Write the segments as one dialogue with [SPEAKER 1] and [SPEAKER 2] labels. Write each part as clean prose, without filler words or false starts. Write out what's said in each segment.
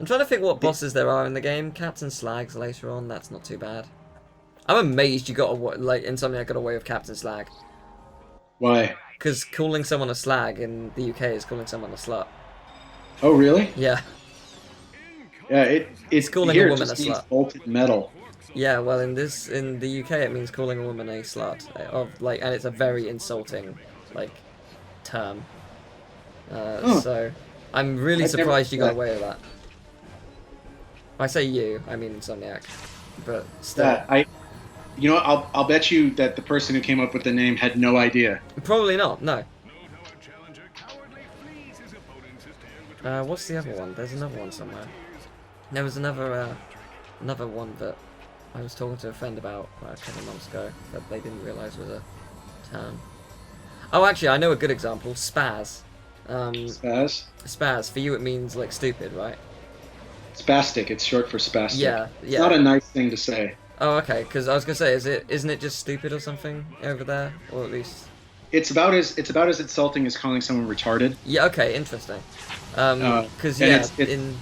[SPEAKER 1] I'm trying to think what bosses there are in the game. Captain Slags later on. That's not too bad. I'm amazed you got Insomniac got away with Captain Slag.
[SPEAKER 2] Why?
[SPEAKER 1] Because calling someone a slag in the UK is calling someone a slut.
[SPEAKER 2] Oh, really?
[SPEAKER 1] Yeah.
[SPEAKER 2] Yeah,
[SPEAKER 1] It's calling
[SPEAKER 2] here
[SPEAKER 1] a
[SPEAKER 2] it
[SPEAKER 1] woman a
[SPEAKER 2] just means
[SPEAKER 1] slut.
[SPEAKER 2] molten metal.
[SPEAKER 1] Yeah, well, in the UK, it means calling a woman a slut, and it's a very insulting, term.
[SPEAKER 2] Huh.
[SPEAKER 1] So, I'm really
[SPEAKER 2] I've never
[SPEAKER 1] surprised you got
[SPEAKER 2] that.
[SPEAKER 1] away with that. I say you, I mean Insomniac, but still,
[SPEAKER 2] That you know, I'll bet you that the person who came up with the name had no idea.
[SPEAKER 1] probably not. No. What's the other one? There's another one somewhere. There was another one that I was talking to a friend about a couple of months ago that they didn't realise was a term. Oh, actually, I know a good example. Spaz.
[SPEAKER 2] Spaz?
[SPEAKER 1] Spaz. For you, it means like stupid, right?
[SPEAKER 2] Spastic. It's short for spastic.
[SPEAKER 1] Yeah,
[SPEAKER 2] It's not
[SPEAKER 1] yeah.
[SPEAKER 2] a nice thing to say.
[SPEAKER 1] Oh, okay. Because I was gonna say, isn't it just stupid or something over there, or at least?
[SPEAKER 2] It's about as insulting as calling someone retarded.
[SPEAKER 1] Yeah. Okay. Interesting. Because
[SPEAKER 2] And
[SPEAKER 1] yeah,
[SPEAKER 2] it's
[SPEAKER 1] in.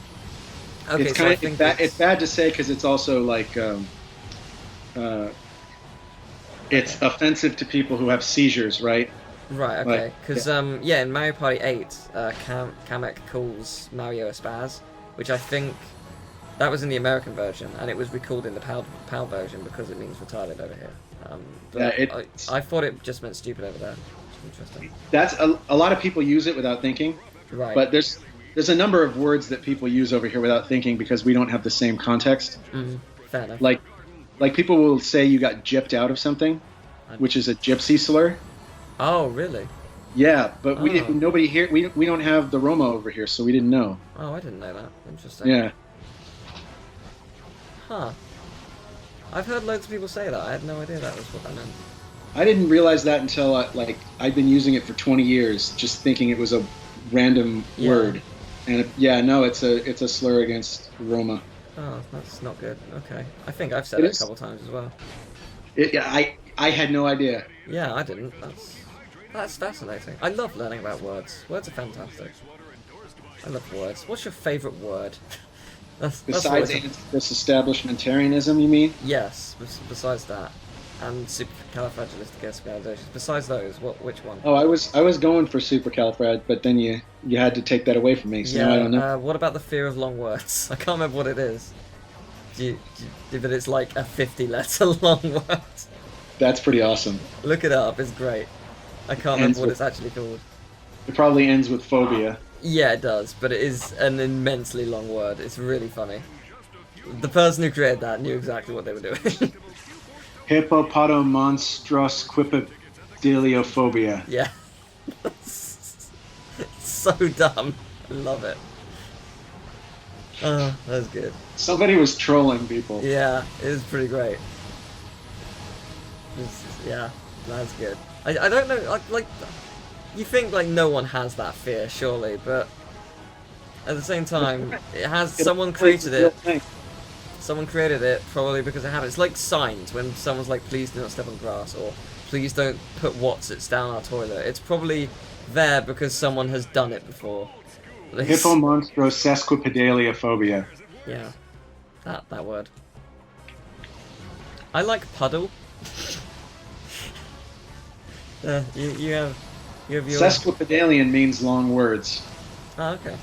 [SPEAKER 1] Okay,
[SPEAKER 2] it's
[SPEAKER 1] so I
[SPEAKER 2] kind of
[SPEAKER 1] think
[SPEAKER 2] it's bad to say because it's also like uh, it's offensive to people who have seizures, right?
[SPEAKER 1] right.
[SPEAKER 2] Like,
[SPEAKER 1] Okay. Because yeah, in Mario Party 8, Kamek calls Mario a spaz, which I think that was in the American version, and it was recalled in the PAL version because it means retarded over here. But
[SPEAKER 2] yeah,
[SPEAKER 1] I thought it just meant stupid over there. Interesting.
[SPEAKER 2] that's a lot of people use it without thinking,
[SPEAKER 1] Right.
[SPEAKER 2] but there's a number of words that people use over here without thinking because we don't have the same context.
[SPEAKER 1] Fair enough.
[SPEAKER 2] Like people will say you got gypped out of something, which is a gypsy slur.
[SPEAKER 1] Oh, really?
[SPEAKER 2] Yeah, but we
[SPEAKER 1] Oh.
[SPEAKER 2] didn't. Nobody here. We don't have the Roma over here, so we didn't know.
[SPEAKER 1] Oh, I didn't know that. Interesting.
[SPEAKER 2] Yeah.
[SPEAKER 1] Huh. I've heard loads of people say that. I had no idea that was what that meant.
[SPEAKER 2] I didn't realize that until I've been using it for 20 years, just thinking it was a random
[SPEAKER 1] Yeah.
[SPEAKER 2] word, and no, it's a slur against Roma.
[SPEAKER 1] Oh, that's not good. Okay. I think I've said
[SPEAKER 2] It
[SPEAKER 1] it a
[SPEAKER 2] is.
[SPEAKER 1] couple times as well.
[SPEAKER 2] Yeah, I had no idea.
[SPEAKER 1] Yeah, I didn't. That's fascinating. I love learning about words. Words are fantastic. I love words. What's your favourite word? that's
[SPEAKER 2] Besides
[SPEAKER 1] what
[SPEAKER 2] this establishmentarianism, you mean?
[SPEAKER 1] yes. Besides that, and supercalifragilisticexpialidocious. Besides those, which one?
[SPEAKER 2] Oh, I was going for supercalifrag, but then you had to take that away from me, so now I don't know.
[SPEAKER 1] What about the fear of long words? I can't remember what it is. But it's like a 50-letter long word.
[SPEAKER 2] That's pretty awesome.
[SPEAKER 1] Look it up. It's great. I can't remember what it's actually called.
[SPEAKER 2] It probably ends with phobia.
[SPEAKER 1] Yeah, it does, but it is an immensely long word. It's really funny. The person who created that knew exactly what they were doing.
[SPEAKER 2] Hippopotomonstrosquipedaliophobia.
[SPEAKER 1] Yeah. It's so dumb. I love it. Oh, that was good.
[SPEAKER 2] Somebody was trolling people.
[SPEAKER 1] Yeah, it was pretty great. Yeah, that's good. I don't know, like, you think, like, no one has that fear, surely, but at the same time, it has, someone created it. Someone created it probably because it had it. It's like signs when someone's like, please do not step on grass, or please don't put Watsits down our toilet. It's probably there because someone has done it before.
[SPEAKER 2] Hippomonstrosesquipedaliophobia.
[SPEAKER 1] Yeah, that word. I like puddle. You have your.
[SPEAKER 2] Sesquipedalian means long words.
[SPEAKER 1] Oh, okay.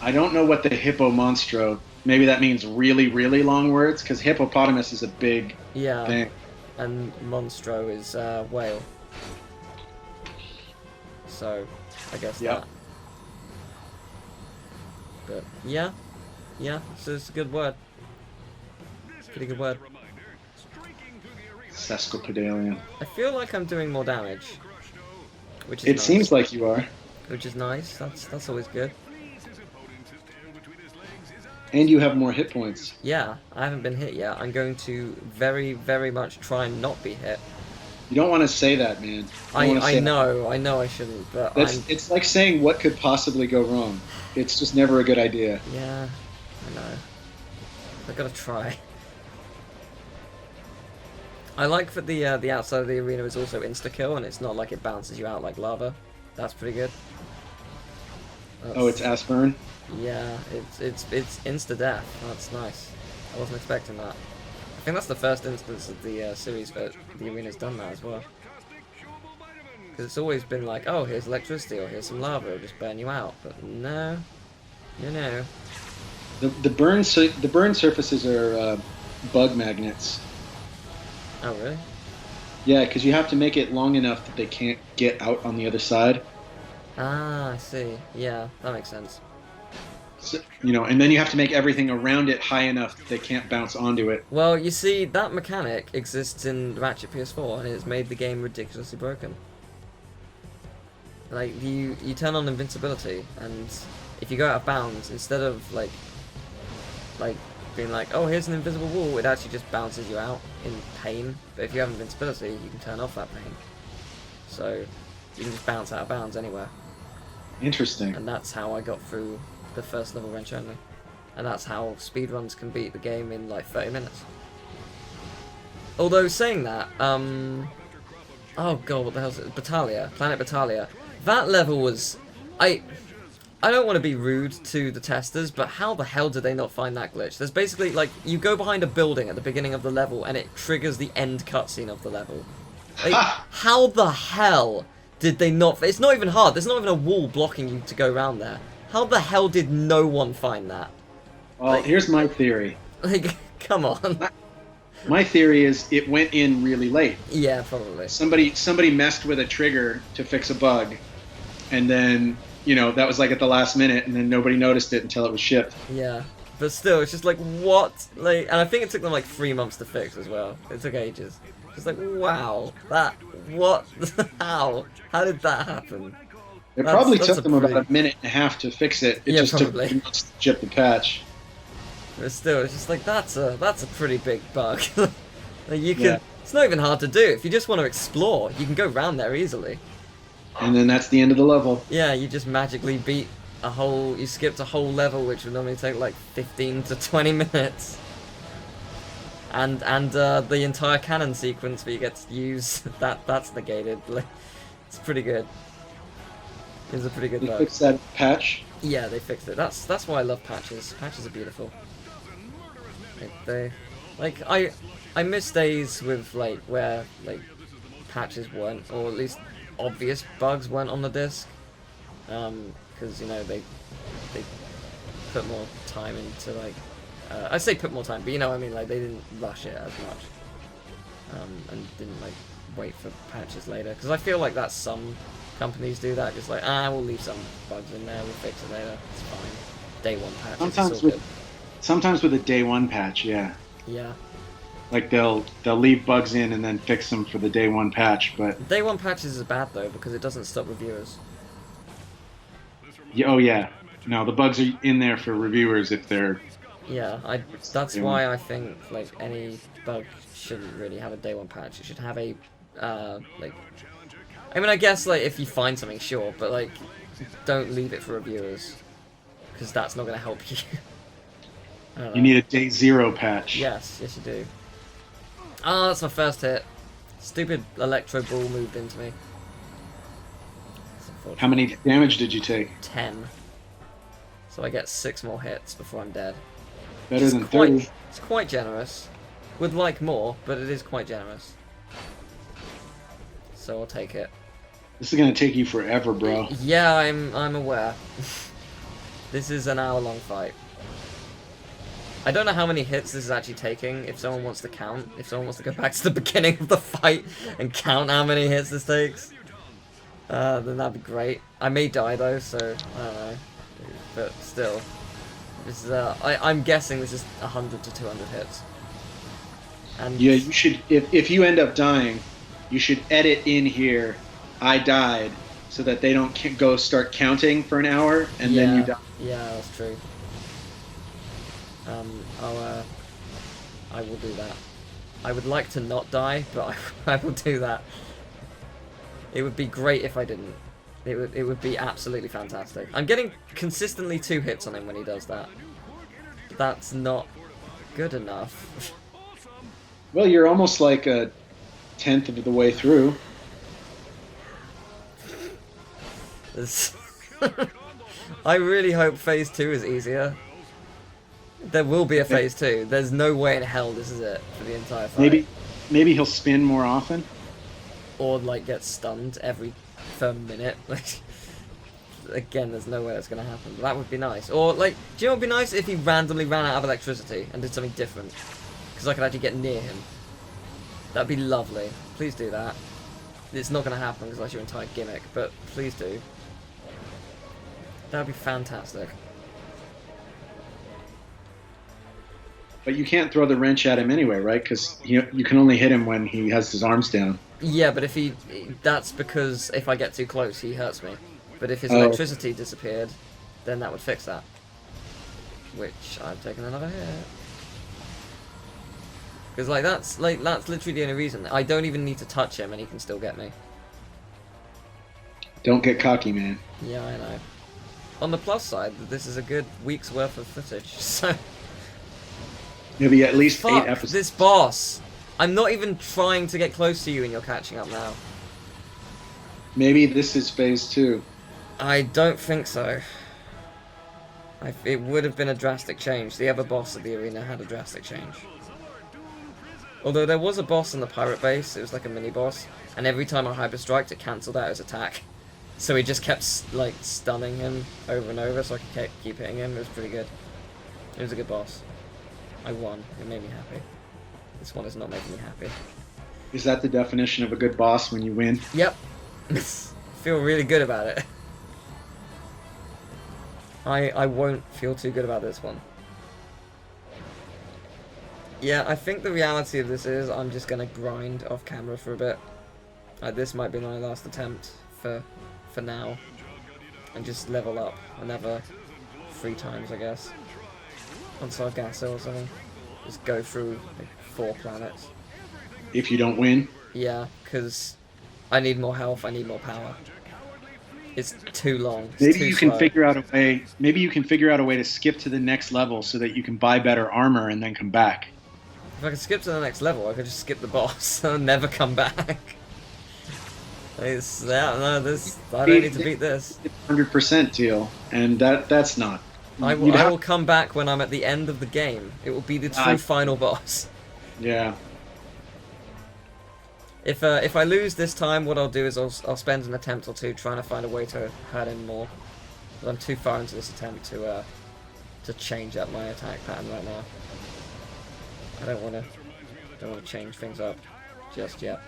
[SPEAKER 2] I don't know what the hippomonstro. Maybe that means really, really long words, because hippopotamus is a big
[SPEAKER 1] Yeah.
[SPEAKER 2] thing.
[SPEAKER 1] And monstro is whale. So, I guess
[SPEAKER 2] Yep.
[SPEAKER 1] that. But yeah, so it's a good word. It's a pretty good word.
[SPEAKER 2] Sesquipedalian.
[SPEAKER 1] I feel like I'm doing more damage, which is
[SPEAKER 2] It
[SPEAKER 1] nice.
[SPEAKER 2] seems like you are.
[SPEAKER 1] Which is nice. That's always good.
[SPEAKER 2] And you have more hit points.
[SPEAKER 1] Yeah, I haven't been hit yet. I'm going to very, very much try and not be hit.
[SPEAKER 2] You don't want to say that, man. You don't wanna
[SPEAKER 1] I
[SPEAKER 2] say
[SPEAKER 1] know I shouldn't, but
[SPEAKER 2] it's like saying what could possibly go wrong. It's just never a good idea.
[SPEAKER 1] yeah, I know. I gotta try. I like that the outside of the arena is also insta-kill, and it's not like it bounces you out like lava. That's pretty good.
[SPEAKER 2] Oh, it's ass burn?
[SPEAKER 1] Yeah, it's insta death. That's nice. I wasn't expecting that. I think that's the first instance of the series that the arena's done that as well. Because it's always been like, oh, here's electricity or here's some lava, it'll just burn you out. But no, no.
[SPEAKER 2] The burn surfaces are bug magnets.
[SPEAKER 1] Oh really?
[SPEAKER 2] Yeah, because you have to make it long enough that they can't get out on the other side.
[SPEAKER 1] Ah, I see. Yeah, that makes sense.
[SPEAKER 2] So, you know, and then you have to make everything around it high enough that they can't bounce onto it.
[SPEAKER 1] Well, you see, that mechanic exists in Ratchet PS4, and it's made the game ridiculously broken. Like, you turn on invincibility, and if you go out of bounds, instead of, like being like, oh, here's an invisible wall, it actually just bounces you out in pain. But if you have invincibility, you can turn off that pain. So, you can just bounce out of bounds anywhere.
[SPEAKER 2] Interesting.
[SPEAKER 1] And that's how I got through the first level wrench only. And that's how speedruns can beat the game in, like, 30 minutes. Although, saying that, oh god, what the hell is it? Battalia. Planet Battalia. That level was... I don't want to be rude to the testers, but how the hell did they not find that glitch? There's basically, like, you go behind a building at the beginning of the level, and it triggers the end cutscene of the level. Like, how the hell did they not... It's not even hard. There's not even a wall blocking you to go around there. How the hell did no one find that?
[SPEAKER 2] Well,
[SPEAKER 1] like,
[SPEAKER 2] here's my theory.
[SPEAKER 1] Like, come on.
[SPEAKER 2] My theory is it went in really late.
[SPEAKER 1] Yeah, probably.
[SPEAKER 2] Somebody messed with a trigger to fix a bug, and then, you know, that was like at the last minute, and then nobody noticed it until it was shipped.
[SPEAKER 1] Yeah, but still, it's just like, what? Like, and I think it took them like 3 months to fix as well. It took ages. Just like, wow, what? How? How did that happen?
[SPEAKER 2] It probably took them about a minute and a half to fix it. It just
[SPEAKER 1] probably.
[SPEAKER 2] took months to ship the patch.
[SPEAKER 1] But still, it's just like, that's a pretty big bug. Like, you can, it's not even hard to do. If you just want to explore, you can go round there easily.
[SPEAKER 2] And then that's the end of the level.
[SPEAKER 1] Yeah, you just magically beat you skipped a whole level, which would normally take like 15 to 20 minutes. And the entire cannon sequence where you get to use that's negated. Like, it's pretty good. It's a pretty good bug.
[SPEAKER 2] They fixed that patch?
[SPEAKER 1] Yeah, they fixed it. That's why I love patches. Patches are beautiful. Like, I miss days with, like, where, like, patches weren't, or at least obvious bugs weren't on the disc. Because, you know, they put more time into, like, I say put more time, but you know what I mean, like, they didn't rush it as much. And didn't, like, wait for patches later. Because I feel like that's some companies do that, just like, we'll leave some bugs in there, we'll fix it later, it's fine. Day one patch.
[SPEAKER 2] Sometimes with a day one patch, yeah.
[SPEAKER 1] Yeah.
[SPEAKER 2] Like they'll leave bugs in and then fix them for the day one patch, but
[SPEAKER 1] day one patches is bad though because it doesn't stop reviewers.
[SPEAKER 2] Oh yeah, no, the bugs are in there for reviewers if they're.
[SPEAKER 1] Yeah, that's why I think like any bug shouldn't really have a day one patch. It should have a like. I mean, I guess like if you find something, sure, but like, don't leave it for reviewers because that's not going to help you.
[SPEAKER 2] You need a day zero patch.
[SPEAKER 1] Yes, you do. Ah, that's my first hit. Stupid electro ball moved into me.
[SPEAKER 2] How many damage did you take?
[SPEAKER 1] 10. So I get 6 more hits before I'm dead.
[SPEAKER 2] Better than 30.
[SPEAKER 1] It's quite generous. Would like more, but it is quite generous. So I'll take it.
[SPEAKER 2] This is gonna take you forever, bro.
[SPEAKER 1] Yeah, I'm aware. This is an hour-long fight. I don't know how many hits this is actually taking, if someone wants to count. If someone wants to go back to the beginning of the fight and count how many hits this takes, then that'd be great. I may die though, so I don't know. But still. This is, I'm guessing this is 100 to 200 hits. And
[SPEAKER 2] yeah, you should, if you end up dying, you should edit in here, I died, so that they don't go start counting for an hour, and then you die.
[SPEAKER 1] Yeah, that's true. I will do that. I would like to not die, but I will do that. It would be great if I didn't. It would be absolutely fantastic. I'm getting consistently 2 hits on him when he does that. That's not good enough.
[SPEAKER 2] Well, you're almost like a 10th of the way through.
[SPEAKER 1] I really hope Phase 2 is easier. There will be a Phase 2. There's no way in hell this is it for the entire fight.
[SPEAKER 2] Maybe he'll spin more often.
[SPEAKER 1] Or, like, get stunned every minute. Like, again, there's no way that's going to happen. But that would be nice. Or, like, do you know what would be nice? If he randomly ran out of electricity and did something different. Because I could actually get near him. That'd be lovely. Please do that. It's not going to happen because that's your entire gimmick. But please do. That'd be fantastic.
[SPEAKER 2] But you can't throw the wrench at him anyway, right? Because you can only hit him when he has his arms down.
[SPEAKER 1] Yeah, but if that's because if I get too close, he hurts me. But if his electricity disappeared, then that would fix that. Which I've taken another hit. Because that's literally the only reason. I don't even need to touch him, and he can still get me.
[SPEAKER 2] Don't get cocky, man.
[SPEAKER 1] Yeah, I know. On the plus side, this is a good week's worth of footage. So.
[SPEAKER 2] Maybe at least
[SPEAKER 1] Fuck
[SPEAKER 2] 8 episodes.
[SPEAKER 1] This boss. I'm not even trying to get close to you and you're catching up now.
[SPEAKER 2] Maybe this is Phase 2.
[SPEAKER 1] I don't think so. It would have been a drastic change. The other boss of the arena had a drastic change. Although there was a boss in the pirate base, it was like a mini-boss, and every time I hyper-striked, it cancelled out his attack. So he just kept, like, stunning him over and over, so I could keep hitting him. It was pretty good. It was a good boss. I won. It made me happy. This one is not making me happy.
[SPEAKER 2] Is that the definition of a good boss when you win?
[SPEAKER 1] Yep. Feel really good about it. I won't feel too good about this one. Yeah, I think the reality of this is I'm just gonna grind off camera for a bit. This might be my last attempt for now. And just level up another 3 times, I guess. On Sargasso or something. Just go through like 4 planets.
[SPEAKER 2] If you don't win?
[SPEAKER 1] Yeah, because I need more health, I need more power. It's too long. It's
[SPEAKER 2] maybe
[SPEAKER 1] too
[SPEAKER 2] you can
[SPEAKER 1] slow.
[SPEAKER 2] figure out a way. Maybe you can figure out a way to skip to the next level so that you can buy better armor and then come back.
[SPEAKER 1] If I could skip to the next level, I could just skip the boss and never come back. I don't need to beat this.
[SPEAKER 2] 100% Teal, and that's not.
[SPEAKER 1] I will come back when I'm at the end of the game. It will be the true final boss.
[SPEAKER 2] Yeah.
[SPEAKER 1] If I lose this time, what I'll do is I'll spend an attempt or 2 trying to find a way to hurt him more. But I'm too far into this attempt to change up my attack pattern right now. I don't want to change things up just yet.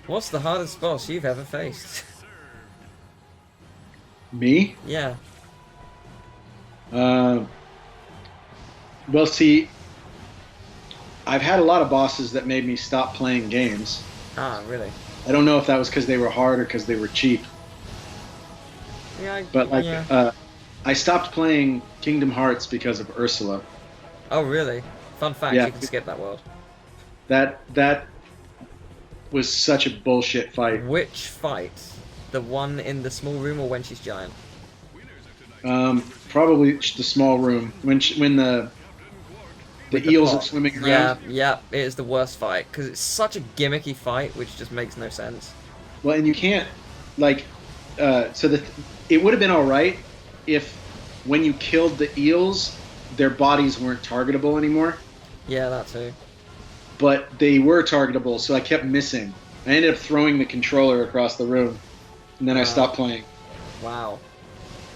[SPEAKER 1] What's the hardest boss you've ever faced?
[SPEAKER 2] Me?
[SPEAKER 1] Yeah.
[SPEAKER 2] Well, see, I've had a lot of bosses that made me stop playing games.
[SPEAKER 1] Ah, really?
[SPEAKER 2] I don't know if that was because they were hard or because they were cheap.
[SPEAKER 1] Yeah.
[SPEAKER 2] But I stopped playing Kingdom Hearts because of Ursula.
[SPEAKER 1] Oh, really? Fun fact:
[SPEAKER 2] Yeah.
[SPEAKER 1] you can skip that world.
[SPEAKER 2] That was such a bullshit fight.
[SPEAKER 1] Which fight? The one in the small room or when she's giant?
[SPEAKER 2] Probably the small room when the eels are swimming around.
[SPEAKER 1] Yeah, it is the worst fight because it's such a gimmicky fight, which just makes no sense.
[SPEAKER 2] Well, and you can't it would have been all right if when you killed the eels, their bodies weren't targetable anymore.
[SPEAKER 1] Yeah, that too.
[SPEAKER 2] But they were targetable, so I kept missing. I ended up throwing the controller across the room, and then I stopped playing.
[SPEAKER 1] Wow.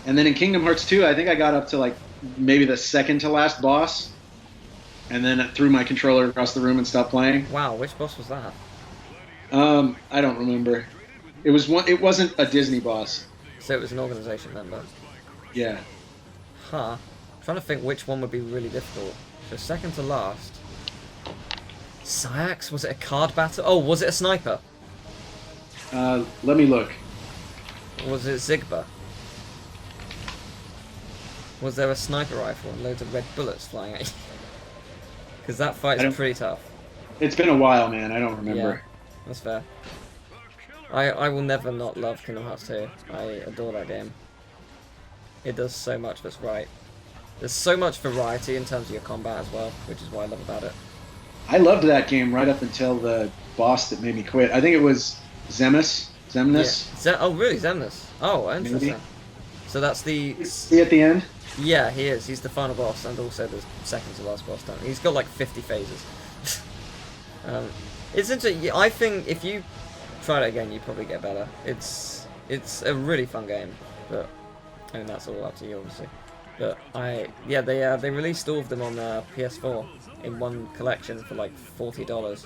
[SPEAKER 2] And then in Kingdom Hearts 2, I think I got up to like maybe the second to last boss, and then I threw my controller across the room and stopped playing.
[SPEAKER 1] Wow, which boss was that?
[SPEAKER 2] I don't remember. It wasn't a Disney boss.
[SPEAKER 1] So it was an organization member.
[SPEAKER 2] Yeah.
[SPEAKER 1] Huh. I'm trying to think which one would be really difficult. So second to last. Syax? Was it a card battle? Oh, was it a sniper?
[SPEAKER 2] Let me look.
[SPEAKER 1] Was it Zigba? Was there a sniper rifle and loads of red bullets flying at you? Because that fight's pretty tough.
[SPEAKER 2] It's been a while, man. I don't remember.
[SPEAKER 1] Yeah, that's fair. I will never not love Kingdom Hearts 2. I adore that game. It does so much that's right. There's so much variety in terms of your combat as well, which is what I love about it.
[SPEAKER 2] I loved that game right up until the boss that made me quit. I think it was Zemus Xemnas.
[SPEAKER 1] Oh, really? Xemnas? Oh, interesting.
[SPEAKER 2] Maybe.
[SPEAKER 1] So that's the...
[SPEAKER 2] See at the end?
[SPEAKER 1] Yeah, he is. He's the final boss, and also the second to last boss time. He's got like 50 phases. It's interesting. I think if you try it again, you probably get better. It's a really fun game, but I mean that's all up to you, obviously. But they released all of them on PS4 in one collection for like $40,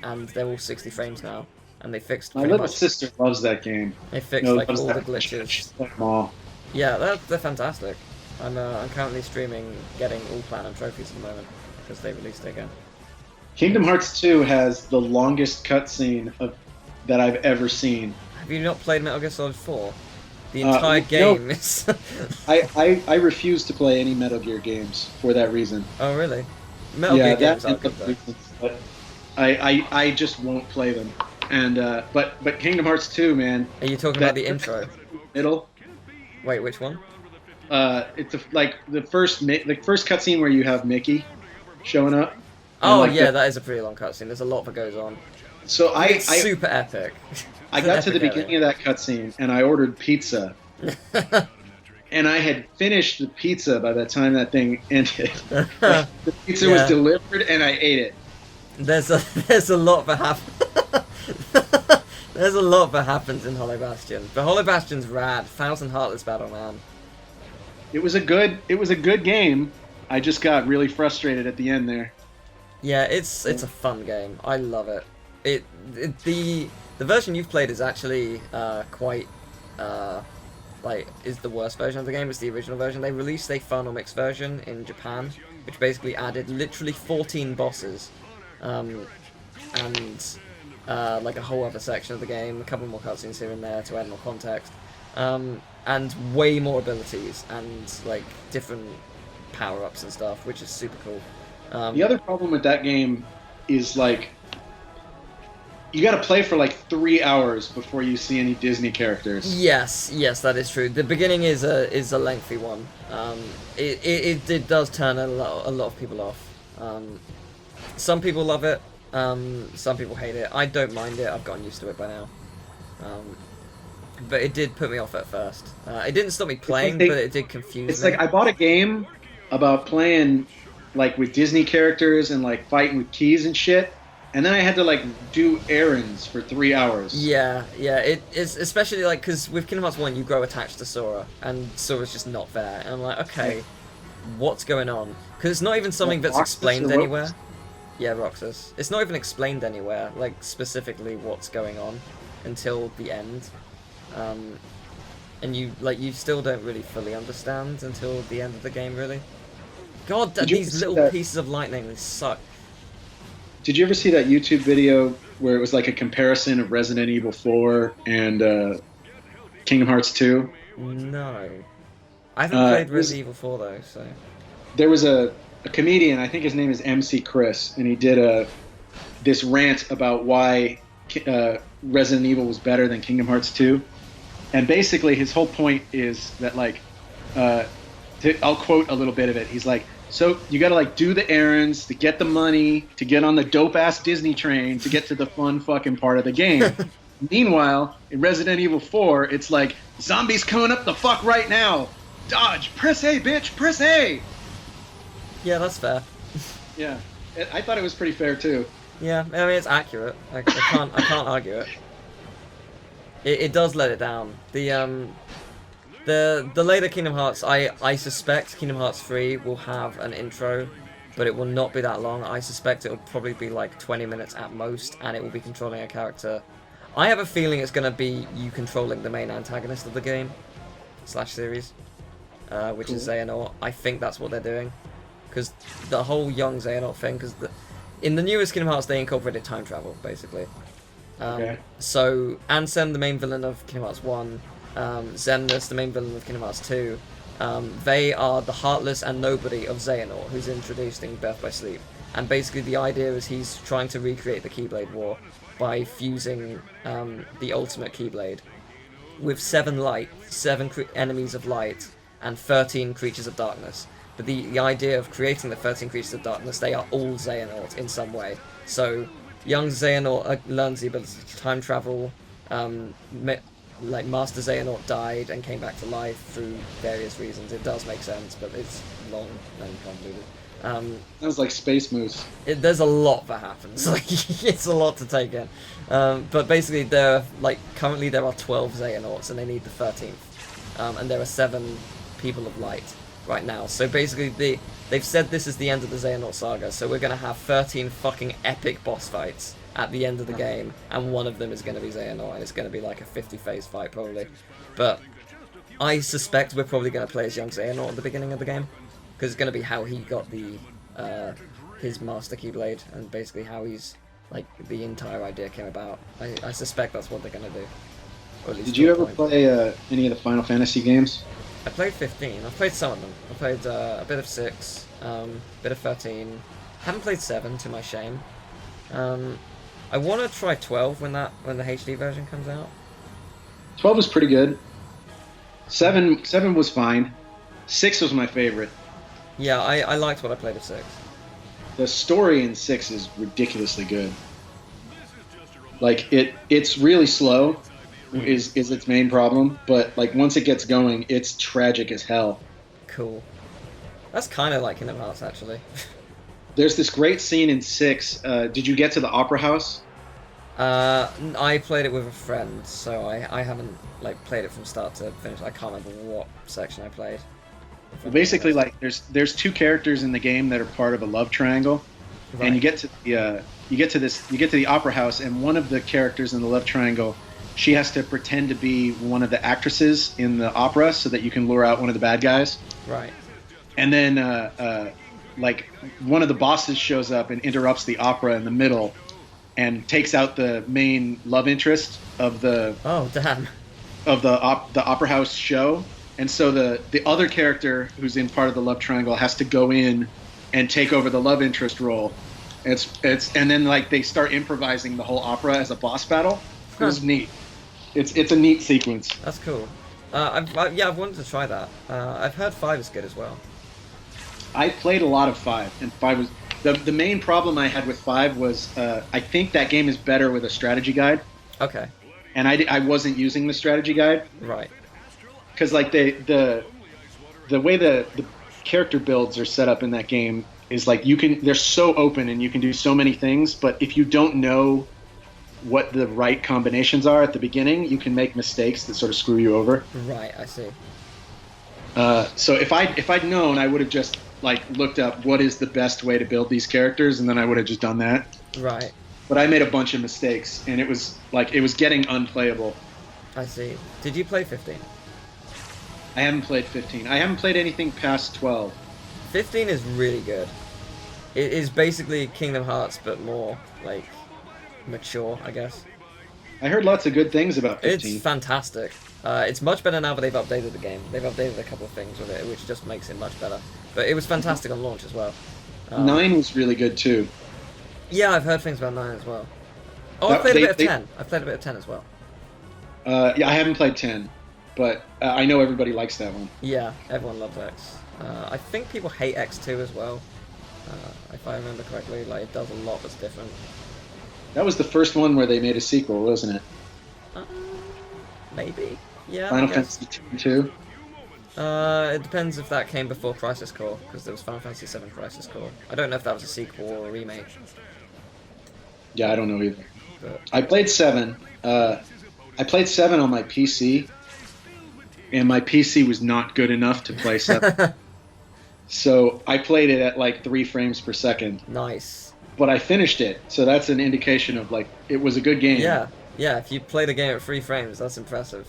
[SPEAKER 1] and they're all 60 frames now, and they fixed.
[SPEAKER 2] My little sister loves that game.
[SPEAKER 1] They fixed like all the glitches.
[SPEAKER 2] She's played them all.
[SPEAKER 1] Yeah, they're fantastic. I'm currently streaming, getting all platinum trophies at the moment because they released it again.
[SPEAKER 2] Kingdom Hearts 2 has the longest cutscene that I've ever seen.
[SPEAKER 1] Have you not played Metal Gear Solid 4? The entire game
[SPEAKER 2] no.
[SPEAKER 1] is...
[SPEAKER 2] I refuse to play any Metal Gear games for that reason.
[SPEAKER 1] Oh, really? Metal Gear games are good, though.
[SPEAKER 2] But I just won't play them. And but Kingdom Hearts 2, man.
[SPEAKER 1] Are you talking about the intro?
[SPEAKER 2] Middle.
[SPEAKER 1] Wait, which one?
[SPEAKER 2] It's like the first cutscene where you have Mickey showing up.
[SPEAKER 1] Oh yeah, that is a pretty long cutscene. There's a lot that goes on.
[SPEAKER 2] So
[SPEAKER 1] it's super epic.
[SPEAKER 2] I got to the beginning of that cutscene and I ordered pizza, and I had finished the pizza by the time that thing ended. The pizza was delivered and I ate it.
[SPEAKER 1] There's a lot that happens. There's a lot that happens in Hollow Bastion, but Hollow Bastion's rad. Thousand Heartless Battle, man.
[SPEAKER 2] It was a good game. I just got really frustrated at the end there.
[SPEAKER 1] Yeah, it's a fun game. I love it. The version you've played is actually quite is the worst version of the game. It's the original version. They released a final mix version in Japan, which basically added literally 14 bosses, and like a whole other section of the game, a couple more cutscenes here and there to add more context, and way more abilities and like different power-ups and stuff, which is super cool.
[SPEAKER 2] The other problem with that game is like you got to play for like 3 hours before you see any Disney characters.
[SPEAKER 1] Yes, that is true. The beginning is a lengthy one. It does turn a lot of people off. Some people love it. Some people hate it. I don't mind it. I've gotten used to it by now. But it did put me off at first. It didn't stop me playing, but it did confuse me.
[SPEAKER 2] It's like I bought a game about playing like with Disney characters and like fighting with keys and shit, and then I had to like do errands for 3 hours.
[SPEAKER 1] Yeah, it is, especially like because with Kingdom Hearts 1 you grow attached to Sora, and Sora's just not there, and I'm like, okay, what's going on? Because it's not even something that's explained anywhere. Yeah, Roxas. It's not even explained anywhere, like specifically what's going on until the end, and you still don't really fully understand until the end of the game, really. God, these little pieces of lightning, they suck.
[SPEAKER 2] Did you ever see that YouTube video where it was like a comparison of Resident Evil 4 and Kingdom Hearts 2?
[SPEAKER 1] No. I haven't played Resident Evil 4 though, so...
[SPEAKER 2] There was a comedian, I think his name is MC Chris, and he did this rant about why Resident Evil was better than Kingdom Hearts 2. And basically his whole point is that like... I'll quote a little bit of it. He's like, so you gotta like do the errands to get the money to get on the dope ass Disney train to get to the fun fucking part of the game. Meanwhile, in Resident Evil 4, it's like zombies coming up the fuck right now. Dodge, press A, bitch, press A.
[SPEAKER 1] Yeah, that's fair.
[SPEAKER 2] Yeah, I thought it was pretty fair too.
[SPEAKER 1] Yeah, I mean it's accurate. I can't argue it. It does let it down. The later Kingdom Hearts, I suspect Kingdom Hearts 3 will have an intro, but it will not be that long. I suspect it will probably be like 20 minutes at most, and it will be controlling a character. I have a feeling it's going to be you controlling the main antagonist of the game, /series, which is Xehanort. I think that's what they're doing, because the whole young Xehanort thing, because in the newest Kingdom Hearts they incorporated time travel, basically. So, Ansem, the main villain of Kingdom Hearts 1, Xemnas, the main villain of Kingdom Hearts 2, they are the Heartless and Nobody of Xehanort, who's introduced in Birth by Sleep. And basically the idea is he's trying to recreate the Keyblade War by fusing the ultimate Keyblade with 7 enemies of light and 13 creatures of darkness. But the idea of creating the 13 creatures of darkness, they are all Xehanort in some way. So young Xehanort learns the ability to time travel, like Master Xehanort died and came back to life through various reasons. It does make sense, but it's long and convoluted.
[SPEAKER 2] Sounds like Space Moose.
[SPEAKER 1] There's a lot that happens. Like it's a lot to take in. But basically, currently there are 12 Xehanorts, and they need the 13th. And there are 7 People of Light right now. So basically, they've said this is the end of the Xehanort saga. So we're gonna have 13 fucking epic boss fights at the end of the game, and one of them is gonna be Xehanort, and it's gonna be like a 50-phase fight probably. But I suspect we're probably gonna play as young Xehanort at the beginning of the game, because it's gonna be how he got the his Master Keyblade, and basically how he's like the entire idea came about. I suspect that's what they're gonna do. Or at least
[SPEAKER 2] Did you ever play any of the Final Fantasy games?
[SPEAKER 1] I played 15. I've played some of them. I played a bit of 6, a bit of 13. Haven't played 7, to my shame. I want to try 12 when the HD version comes out.
[SPEAKER 2] 12 was pretty good. 7 was fine. 6 was my favorite.
[SPEAKER 1] Yeah, I liked what I played of 6.
[SPEAKER 2] The story in 6 is ridiculously good. Like it's really slow. Is its main problem, but like once it gets going, it's tragic as hell.
[SPEAKER 1] Cool. That's kind of like Kingdom Hearts, actually.
[SPEAKER 2] There's this great scene in 6. Did you get to the Opera House?
[SPEAKER 1] I played it with a friend, so I haven't like played it from start to finish. I can't remember what section I played.
[SPEAKER 2] Well, basically, like there's 2 characters in the game that are part of a love triangle, right. And you get to the Opera House, and one of the characters in the love triangle, she has to pretend to be one of the actresses in the opera so that you can lure out one of the bad guys.
[SPEAKER 1] Right.
[SPEAKER 2] And then, like, one of the bosses shows up and interrupts the opera in the middle and takes out the main love interest of the...
[SPEAKER 1] Oh, damn.
[SPEAKER 2] Of the Opera House show. And so the other character who's in part of the love triangle has to go in and take over the love interest role. And then, like, they start improvising the whole opera as a boss battle. It was neat. It's a neat sequence.
[SPEAKER 1] That's cool. I've wanted to try that. I've heard 5 is good as well.
[SPEAKER 2] I played a lot of 5, and 5 was the main problem I had with 5 was I think that game is better with a strategy guide.
[SPEAKER 1] Okay.
[SPEAKER 2] And I wasn't using the strategy guide.
[SPEAKER 1] Right.
[SPEAKER 2] Because like the way the character builds are set up in that game is like they're so open and you can do so many things, but if you don't know what the right combinations are at the beginning, you can make mistakes that sort of screw you over.
[SPEAKER 1] Right, I see.
[SPEAKER 2] So if I'd known, I would have just like looked up what is the best way to build these characters, and then I would have just done that.
[SPEAKER 1] Right.
[SPEAKER 2] But I made a bunch of mistakes, and it was getting unplayable.
[SPEAKER 1] I see. Did you play 15?
[SPEAKER 2] I haven't played 15. I haven't played anything past 12.
[SPEAKER 1] 15 is really good. It is basically Kingdom Hearts, but more like mature, I guess.
[SPEAKER 2] I heard lots of good things about 15.
[SPEAKER 1] It's fantastic. It's much better now that they've updated the game. They've updated a couple of things with it, which just makes it much better. But it was fantastic on launch as well.
[SPEAKER 2] 9 was really good too.
[SPEAKER 1] Yeah, I've heard things about 9 as well. Oh, I played a bit of 10. I've played a bit of 10 as well. Yeah,
[SPEAKER 2] I haven't played 10, but I know everybody likes that one.
[SPEAKER 1] Yeah, everyone loves X. I think people hate X2 as well. If I remember correctly, like it does a lot that's different.
[SPEAKER 2] That was the first one where they made a sequel, wasn't it?
[SPEAKER 1] Maybe. Yeah.
[SPEAKER 2] Final Fantasy 2?
[SPEAKER 1] It depends if that came before Crisis Core, because there was Final Fantasy 7 Crisis Core. I don't know if that was a sequel or a remake.
[SPEAKER 2] Yeah, I don't know either.
[SPEAKER 1] But
[SPEAKER 2] I played 7. I played 7 on my PC, and my PC was not good enough to play 7. So I played it at like 3 frames per second.
[SPEAKER 1] Nice.
[SPEAKER 2] But I finished it, so that's an indication of like it was a good game.
[SPEAKER 1] Yeah, yeah. If you played a game at 3 frames, that's impressive.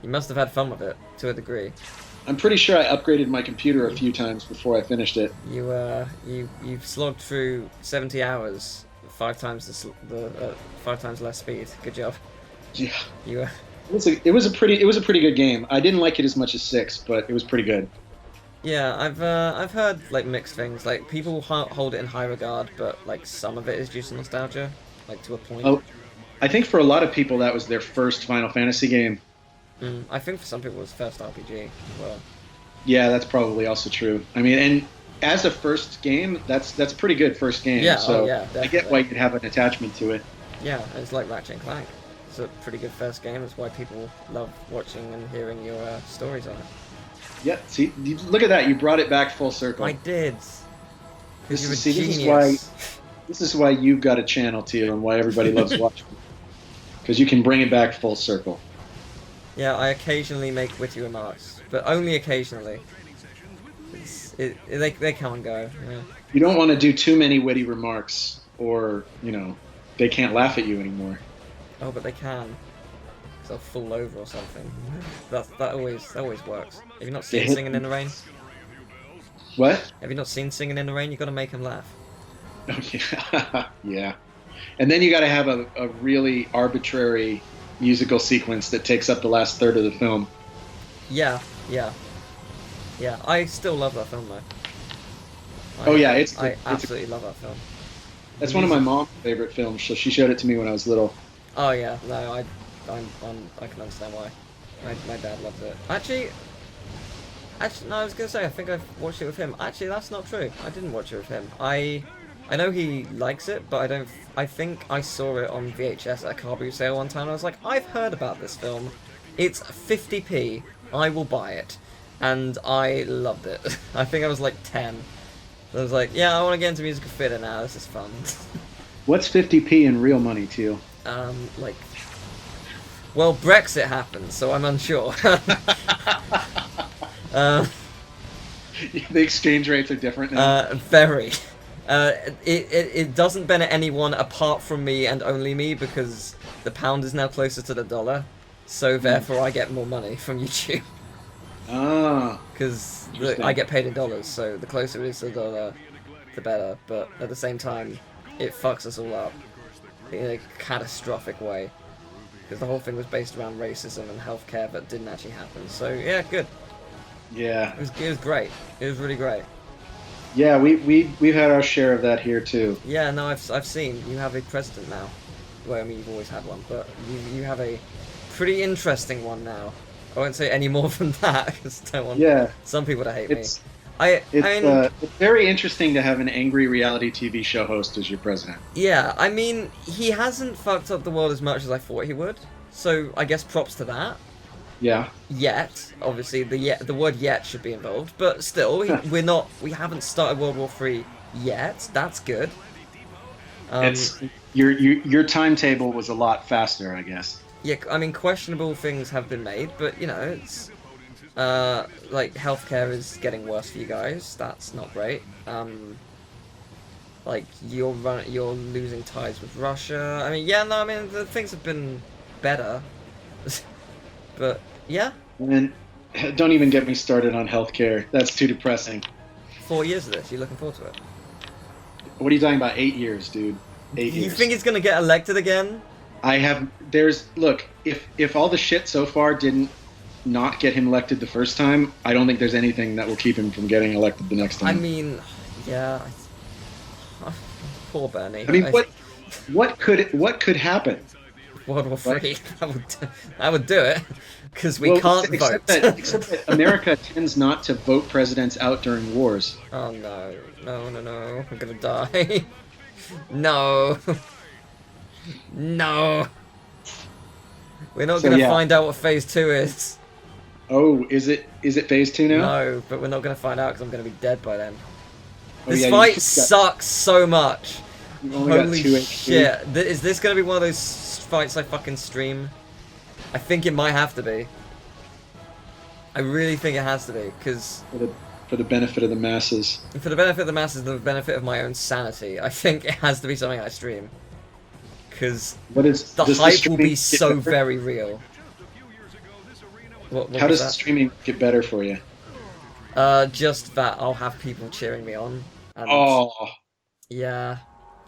[SPEAKER 1] You must have had fun with it to a degree.
[SPEAKER 2] I'm pretty sure I upgraded my computer a few times before I finished it.
[SPEAKER 1] You've slogged through 70 hours, 5 times 5 times less speed. Good job.
[SPEAKER 2] Yeah.
[SPEAKER 1] You.
[SPEAKER 2] It was a pretty good game. I didn't like it as much as 6, but it was pretty good.
[SPEAKER 1] Yeah, I've heard like mixed things. Like people hold it in high regard, but like some of it is due to nostalgia, like to a point.
[SPEAKER 2] Oh, I think for a lot of people that was their first Final Fantasy game.
[SPEAKER 1] I think for some people it was first RPG as well.
[SPEAKER 2] Yeah, that's probably also true. I mean, and as a first game, that's a pretty good first game.
[SPEAKER 1] Yeah,
[SPEAKER 2] so
[SPEAKER 1] yeah, definitely.
[SPEAKER 2] I get why you could have an attachment to it.
[SPEAKER 1] Yeah, it's like Ratchet Clank. It's a pretty good first game. That's why people love watching and hearing your stories on it.
[SPEAKER 2] Yeah, see, look at that. You brought it back full circle.
[SPEAKER 1] I did. Because you're a
[SPEAKER 2] see,
[SPEAKER 1] genius.
[SPEAKER 2] this is why you've got a channel, Teal, and why everybody loves watching. Because you can bring it back full circle.
[SPEAKER 1] Yeah, I occasionally make witty remarks, but only occasionally. They come and go. Yeah.
[SPEAKER 2] You don't want to do too many witty remarks, or, you know, they can't laugh at you anymore.
[SPEAKER 1] Oh, but they can. Because they'll fall over or something. That always works. Have you not seen Singing in the Rain?
[SPEAKER 2] What?
[SPEAKER 1] Have you not seen Singing in the Rain? You've got to make them laugh.
[SPEAKER 2] Oh, yeah. And then you got to have a really arbitrary musical sequence that takes up the last third of the film.
[SPEAKER 1] Yeah. I still love that film though. I absolutely love that film.
[SPEAKER 2] That's one of my mom's favorite films, so she showed it to me when I was little.
[SPEAKER 1] Oh yeah, no, I can understand why. My dad loves it. Actually, no, I was gonna say I think I've watched it with him. Actually, that's not true. I didn't watch it with him. I know he likes it, but I don't. I think I saw it on VHS at a car boot sale one time. And I was like, I've heard about this film. It's 50p. I will buy it, and I loved it. I think I was like 10. So I was like, yeah, I want to get into musical theatre now. This is fun.
[SPEAKER 2] What's 50p in real money, Teal?
[SPEAKER 1] Like, well, Brexit happened, so I'm unsure.
[SPEAKER 2] The exchange rates are different now.
[SPEAKER 1] Very. It doesn't benefit anyone apart from me and only me because the pound is now closer to the dollar, so therefore I get more money from YouTube. Because I get paid in dollars, so the closer it is to the dollar, the better. But at the same time, it fucks us all up in a catastrophic way. Because the whole thing was based around racism and healthcare that didn't actually happen. So yeah, good.
[SPEAKER 2] Yeah.
[SPEAKER 1] It was great. It was really great.
[SPEAKER 2] Yeah, we've had our share of that here too.
[SPEAKER 1] Yeah, no, I've seen. You have a president now. Well, I mean, you've always had one, but you have a pretty interesting one now. I won't say any more than that because I don't want some people to hate me.
[SPEAKER 2] It's very interesting to have an angry reality TV show host as your president.
[SPEAKER 1] Yeah, I mean, he hasn't fucked up the world as much as I thought he would. So I guess props to that.
[SPEAKER 2] Yeah.
[SPEAKER 1] Yet, obviously, the word "yet" should be involved, but still, we haven't started World War III yet. That's good.
[SPEAKER 2] Your timetable was a lot faster, I guess.
[SPEAKER 1] Yeah, I mean, questionable things have been made, but you know, it's like healthcare is getting worse for you guys. That's not great. Like you're losing ties with Russia. I mean, yeah, no, I mean, the things have been better, but yeah.
[SPEAKER 2] And don't even get me started on healthcare. That's too depressing.
[SPEAKER 1] 4 years of this. You looking forward to it?
[SPEAKER 2] What are you talking about? 8 years, dude. 8 years.
[SPEAKER 1] You think he's gonna get elected again?
[SPEAKER 2] Look, if all the shit so far didn't not get him elected the first time, I don't think there's anything that will keep him from getting elected the next time.
[SPEAKER 1] I mean, yeah. Poor Bernie.
[SPEAKER 2] I mean, what could happen?
[SPEAKER 1] World War III. I would do it because we can't vote.
[SPEAKER 2] Except that America tends not to vote presidents out during wars.
[SPEAKER 1] Oh no! I'm gonna die. No. No. We're not gonna find out what phase 2 is.
[SPEAKER 2] Oh, is it phase 2 now?
[SPEAKER 1] No, but we're not gonna find out because I'm gonna be dead by then. This fight sucks so much. Holy shit! Is this gonna be one of those fights I fucking stream? I think it might have to be. I really think it has to be because
[SPEAKER 2] for the benefit of the masses.
[SPEAKER 1] For the benefit of the masses, the benefit of my own sanity, I think it has to be something I stream. Because the hype will be so very real.
[SPEAKER 2] How does the streaming get better for you?
[SPEAKER 1] Just that I'll have people cheering me on.
[SPEAKER 2] And
[SPEAKER 1] yeah.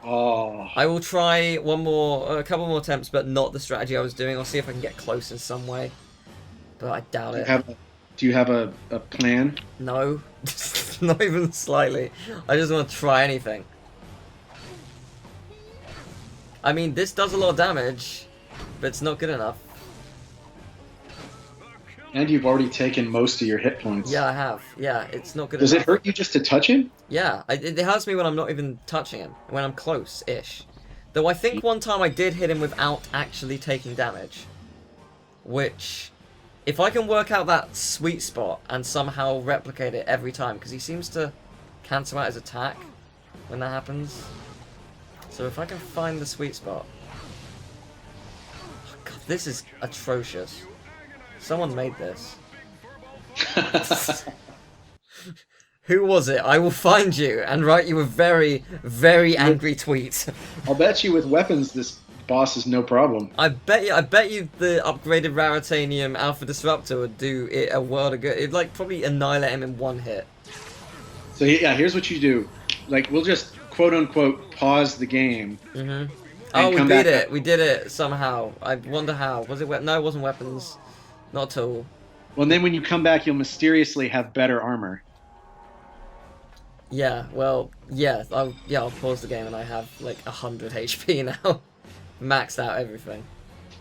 [SPEAKER 2] Oh.
[SPEAKER 1] I will try a couple more attempts, but not the strategy I was doing. I'll see if I can get close in some way. But I doubt it.
[SPEAKER 2] Do you have a plan?
[SPEAKER 1] No. Not even slightly. I just want to try anything. I mean, this does a lot of damage, but it's not good enough.
[SPEAKER 2] And you've already taken most of your hit points.
[SPEAKER 1] Yeah, I have. Yeah, it's not good
[SPEAKER 2] enough. Does it hurt you just to touch him?
[SPEAKER 1] Yeah, it hurts me when I'm not even touching him, when I'm close-ish. Though I think one time I did hit him without actually taking damage. Which, if I can work out that sweet spot and somehow replicate it every time, because he seems to cancel out his attack when that happens. So if I can find the sweet spot. Oh God, this is atrocious. Someone made this. Who was it? I will find you and write you a very, very angry tweet.
[SPEAKER 2] I'll bet you with weapons this boss is no problem.
[SPEAKER 1] I bet you the upgraded Raritanium Alpha Disruptor would do it a world of good. It'd like probably annihilate him in one hit.
[SPEAKER 2] So yeah, here's what you do. Like, we'll just quote unquote pause the game.
[SPEAKER 1] Mm-hmm. Oh, we beat it. We did it somehow. I wonder how. Was it? No, it wasn't weapons. Not at all.
[SPEAKER 2] Well, then when you come back, you'll mysteriously have better armor.
[SPEAKER 1] Yeah. Well. Yeah. I'll pause the game and I have like 100 HP now. Maxed out everything.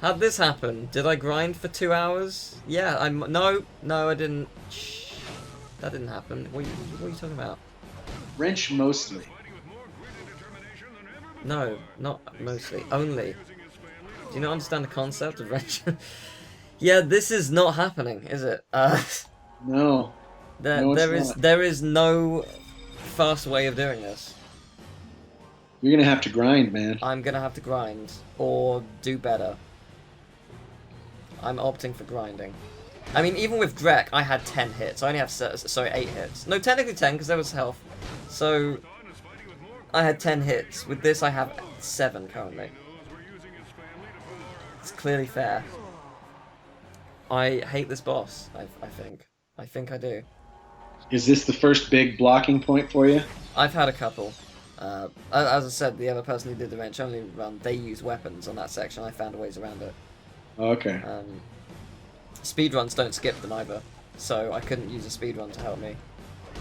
[SPEAKER 1] How'd this happen? Did I grind for 2 hours? Yeah. No, I didn't. Shh. That didn't happen. What are you talking about?
[SPEAKER 2] Wrench mostly.
[SPEAKER 1] No, not mostly. Only. Do you not understand the concept of wrench? Yeah, this is not happening, is it?
[SPEAKER 2] No.
[SPEAKER 1] There is no fast way of doing this.
[SPEAKER 2] You're gonna have to grind, man.
[SPEAKER 1] I'm gonna have to grind or do better. I'm opting for grinding. I mean, even with Drek, I had 10 hits. I only have 8 hits. No, technically 10 because there was health. So I had 10 hits. With this, I have 7 currently. It's clearly fair. I hate this boss. I think. I think I do.
[SPEAKER 2] Is this the first big blocking point for you?
[SPEAKER 1] I've had a couple. As I said, the other person who did the wrench only run, they use weapons on that section. I found ways around it.
[SPEAKER 2] Okay.
[SPEAKER 1] Speedruns don't skip them either, so I couldn't use a speedrun to help me.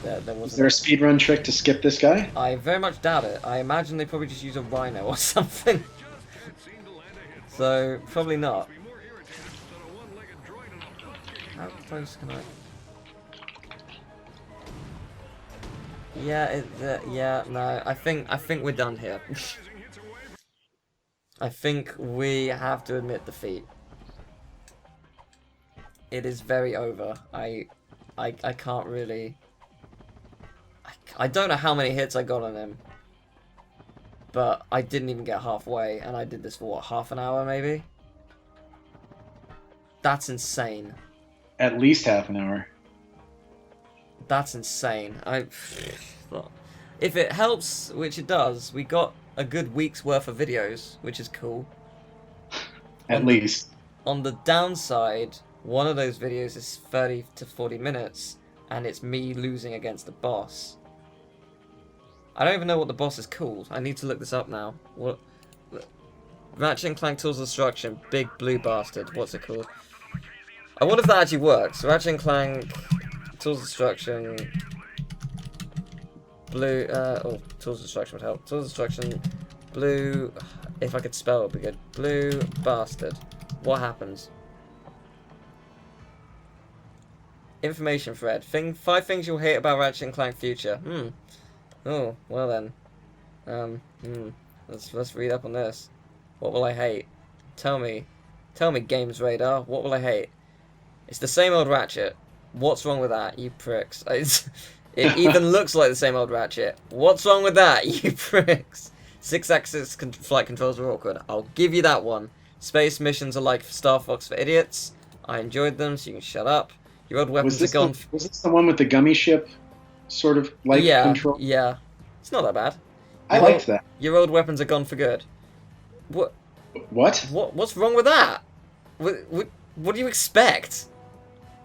[SPEAKER 1] There wasn't.
[SPEAKER 2] Is there a speedrun trick to skip this guy?
[SPEAKER 1] I very much doubt it. I imagine they probably just use a rhino or something. So, probably not. How close can I... Yeah, yeah, no, I think we're done here. I think we have to admit defeat. It is very over. I can't really... I don't know how many hits I got on him. But I didn't even get halfway, and I did this for, what, half an hour, maybe? That's insane.
[SPEAKER 2] At least half an hour.
[SPEAKER 1] That's insane. If it helps, which it does, we got a good week's worth of videos, which is cool.
[SPEAKER 2] At least.
[SPEAKER 1] On the downside, one of those videos is 30 to 40 minutes, and it's me losing against the boss. I don't even know what the boss is called. I need to look this up now. What? Ratchet Clank Tools of Destruction, Big Blue Bastard. What's it called? I wonder if that actually works. Ratchet Clank Tools of Destruction, Blue. Tools of Destruction would help. Tools of Destruction, Blue. If I could spell, it would be good. Blue Bastard. What happens? Information thread. 5 things you'll hate about Ratchet Clank Future. Oh, well then. Let's read up on this. What will I hate? Tell me, Games Radar. What will I hate? It's the same old Ratchet. What's wrong with that, you pricks? It even looks like the same old Ratchet. What's wrong with that, you pricks? 6-axis flight controls are awkward. I'll give you that one. Space missions are like Star Fox for idiots. I enjoyed them, so you can shut up. Your old weapons are gone.
[SPEAKER 2] Was this the one with the gummy ship sort of like control?
[SPEAKER 1] Yeah. It's not that bad.
[SPEAKER 2] I liked that.
[SPEAKER 1] Your old weapons are gone for good. What? What's wrong with that? What do you expect?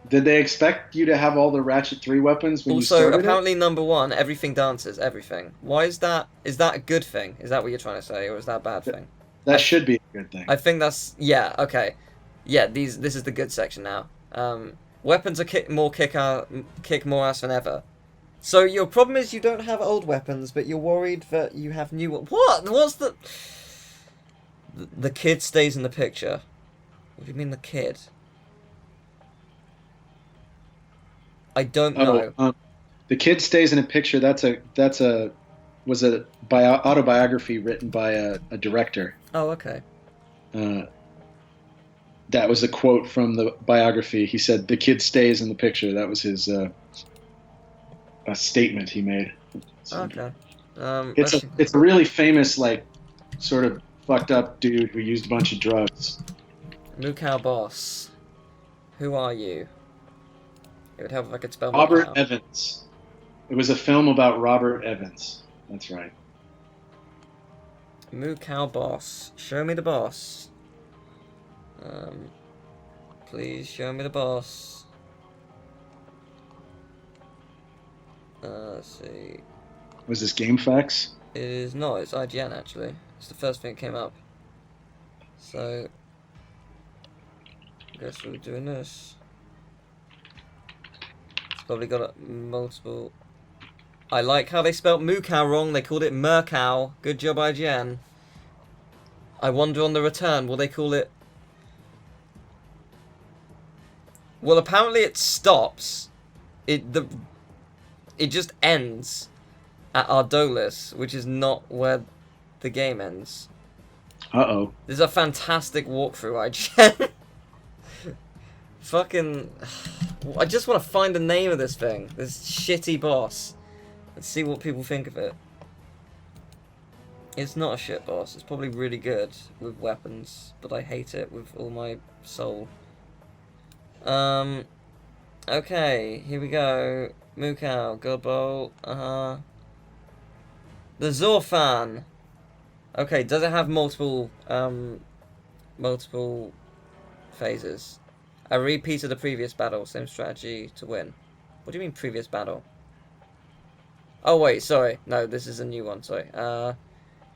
[SPEAKER 2] Did they expect you to have all the Ratchet 3 weapons when you started?
[SPEAKER 1] Also, apparently number 1, everything dances, everything. Why is that? Is that a good thing? Is that what you're trying to say, or is that a bad thing?
[SPEAKER 2] That should be a good thing.
[SPEAKER 1] I think that's... Yeah, okay. Yeah, this is the good section now. Weapons are kick more ass than ever. So your problem is you don't have old weapons, but you're worried that you have new ones. What? What's the... The kid stays in the picture. What do you mean the kid? I don't know.
[SPEAKER 2] The kid stays in a picture. That's a was a autobiography written by a director.
[SPEAKER 1] Oh, okay.
[SPEAKER 2] That was a quote from the biography. He said, "The kid stays in the picture." That was his a statement he made.
[SPEAKER 1] Okay.
[SPEAKER 2] It's a really famous, like, sort of fucked up dude who used a bunch of drugs.
[SPEAKER 1] Mukau Boss. Who are you? It would help if I could spell
[SPEAKER 2] Robert
[SPEAKER 1] Mukau.
[SPEAKER 2] Evans. It was a film about Robert Evans. That's right.
[SPEAKER 1] Mukau Boss. Show me the boss. Please show me the boss. Let's see.
[SPEAKER 2] Was this GameFAQs?
[SPEAKER 1] It is not, it's IGN actually. It's the first thing that came up. So, I guess we're doing this. It's probably got multiple... I like how they spelt Mukau wrong, they called it Murkow. Good job, IGN. I wonder on the return, will they call it... Well, apparently it stops. It just ends at Ardolis, which is not where the game ends.
[SPEAKER 2] Uh-oh.
[SPEAKER 1] This is a fantastic walkthrough, IGN. Fucking... I just want to find the name of this thing. This shitty boss. Let's see what people think of it. It's not a shit boss. It's probably really good with weapons, but I hate it with all my soul. Okay, here we go. Mukau, God Bowl, The Zorthan. Okay, does it have multiple phases? A repeat of the previous battle, same strategy to win. What do you mean previous battle? Oh wait, sorry. No, this is a new one, sorry.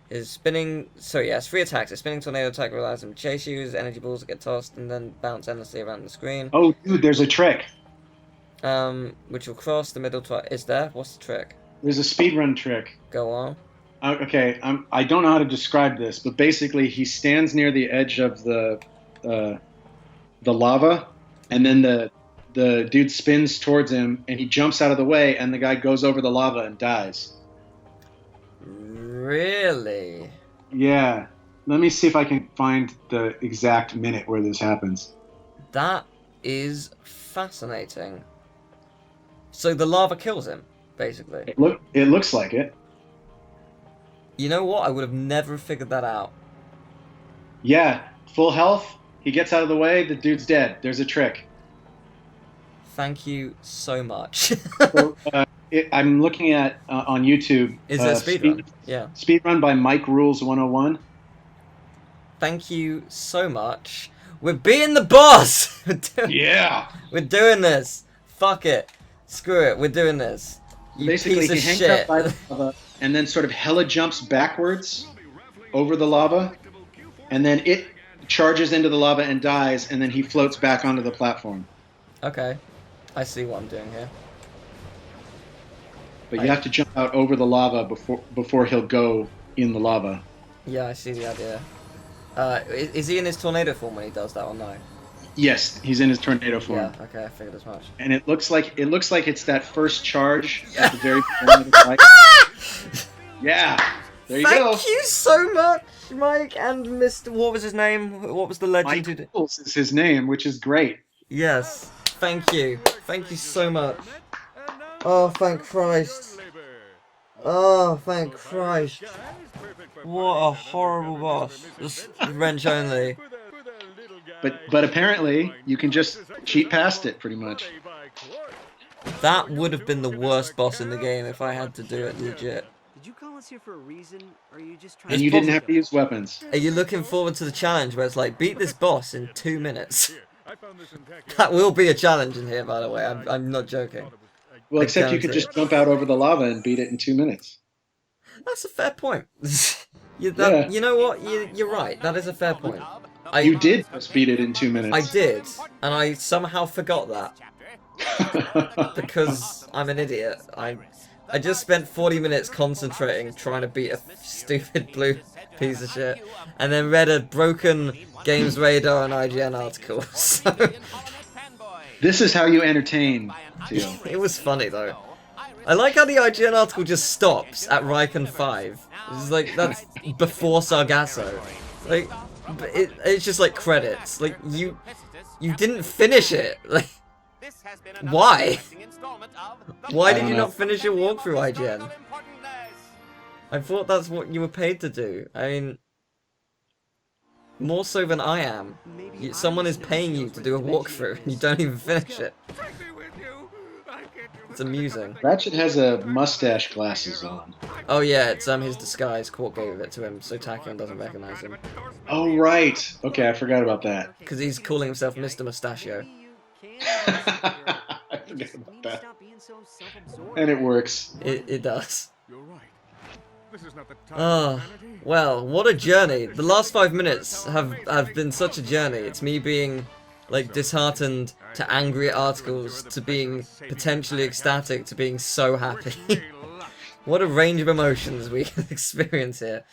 [SPEAKER 1] Is spinning... So yeah, it's 3 attacks. A spinning tornado attack relies on chase you, as energy balls that get tossed and then bounce endlessly around the screen.
[SPEAKER 2] Oh, dude, there's a trick.
[SPEAKER 1] Which will cross the middle twice. Is there? What's the trick?
[SPEAKER 2] There's a speedrun trick.
[SPEAKER 1] Go on.
[SPEAKER 2] Okay, I don't know how to describe this, but basically he stands near the edge of the lava, and then the dude spins towards him, and he jumps out of the way, and the guy goes over the lava and dies.
[SPEAKER 1] Really?
[SPEAKER 2] Yeah. Let me see if I can find the exact minute where this happens.
[SPEAKER 1] That is fascinating. So the lava kills him, basically.
[SPEAKER 2] It looks like it.
[SPEAKER 1] You know what? I would have never figured that out.
[SPEAKER 2] Yeah. Full health. He gets out of the way. The dude's dead. There's a trick.
[SPEAKER 1] Thank you so much.
[SPEAKER 2] So, I'm looking at on YouTube.
[SPEAKER 1] Is it a speedrun? Yeah.
[SPEAKER 2] Speedrun by Mike Rules 101.
[SPEAKER 1] Thank you so much. We're being the boss!
[SPEAKER 2] Yeah!
[SPEAKER 1] We're doing this! Fuck it. Screw it, we're doing this. You
[SPEAKER 2] Basically,
[SPEAKER 1] piece of
[SPEAKER 2] he hangs
[SPEAKER 1] shit.
[SPEAKER 2] up by the lava and then sort of hella jumps backwards over the lava, and then it charges into the lava and dies, and then he floats back onto the platform.
[SPEAKER 1] Okay. I see what I'm doing here.
[SPEAKER 2] But you have to jump out over the lava before he'll go in the lava.
[SPEAKER 1] Yeah, I see the idea. Is he in his tornado form when he does that or no?
[SPEAKER 2] Yes, he's in his tornado form.
[SPEAKER 1] Yeah, okay, I figured as much.
[SPEAKER 2] And it looks like it's that first charge at the very beginning of the fight. Yeah, there you go.
[SPEAKER 1] Thank you so much, Mike and Mr. What was his name? What was the legend who did?
[SPEAKER 2] Mike Rules is his name, which is great.
[SPEAKER 1] Yes, thank you. Thank you so much. Oh, thank Christ. Oh, thank Christ. What a horrible boss. Just wrench only.
[SPEAKER 2] But apparently, you can just cheat past it, pretty much.
[SPEAKER 1] That would have been the worst boss in the game if I had to do it legit.
[SPEAKER 3] Did you call us here for a reason, or are you just trying
[SPEAKER 2] And you didn't have to use weapons.
[SPEAKER 1] Are you looking forward to the challenge where it's like, beat this boss in 2 minutes? That will be a challenge in here, by the way. I'm not joking.
[SPEAKER 2] Well, except you could just jump out over the lava and beat it in 2 minutes.
[SPEAKER 1] That's a fair point. You know what? You're right. That is a fair point.
[SPEAKER 2] You did just beat it in 2 minutes.
[SPEAKER 1] I did, and I somehow forgot that. Because I'm an idiot. I just spent 40 minutes concentrating trying to beat a stupid blue piece of shit, and then read a broken Games Radar and IGN article. So
[SPEAKER 2] this is how you entertain, Teal.
[SPEAKER 1] it was funny though. I like how the IGN article just stops at Raikkonen 5. It's like, that's before Sargasso. Like, it's just like credits. Like, you didn't finish it. Like, why? Why did you not finish your walkthrough, IGN? I thought that's what you were paid to do. I mean, more so than I am. Someone is paying you to do a walkthrough, and you don't even finish it. It's amusing.
[SPEAKER 2] Ratchet has a mustache glasses on.
[SPEAKER 1] Oh yeah, it's his disguise. Court gave it to him, so Takion doesn't recognize him.
[SPEAKER 2] Oh right. Okay, I forgot about that.
[SPEAKER 1] Because he's calling himself Mr. Mustachio.
[SPEAKER 2] I forgot about that. And it works.
[SPEAKER 1] It does.
[SPEAKER 4] You're right. This is not the time
[SPEAKER 1] Oh,
[SPEAKER 4] for vanity.
[SPEAKER 1] well, what a journey. The last 5 minutes have been such a journey. It's me being, like, disheartened, to angry at articles, to being potentially ecstatic, to being so happy. What a range of emotions we can experience here.